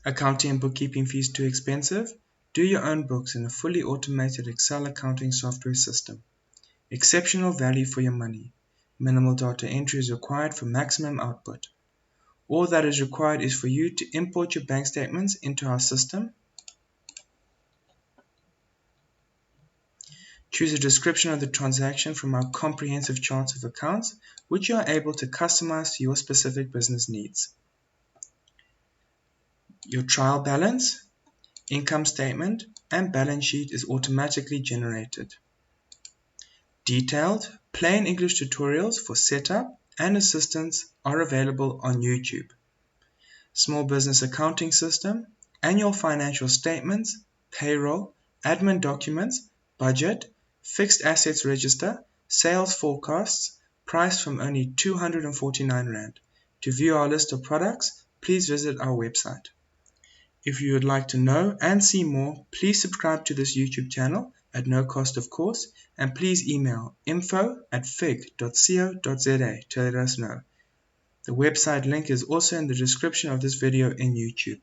Accounting and bookkeeping fees too expensive? Do your own books in a fully automated Excel accounting software system. Exceptional value for your money. Minimal data entry is required for maximum output. All that is required is for you to import your bank statements into our system. Choose a description of the transaction from our comprehensive charts of accounts, which you are able to customize to your specific business needs. Your trial balance, income statement, and balance sheet is automatically generated. Detailed, plain English tutorials for setup and assistance are available on YouTube. Small business accounting system, annual financial statements, payroll, admin documents, budget, fixed assets register, sales forecasts, priced from only R249. To view our list of products, please visit our website. If you would like to know and see more, please subscribe to this YouTube channel at no cost of course, and please email info@fig.co.za to let us know. The website link is also in the description of this video in YouTube.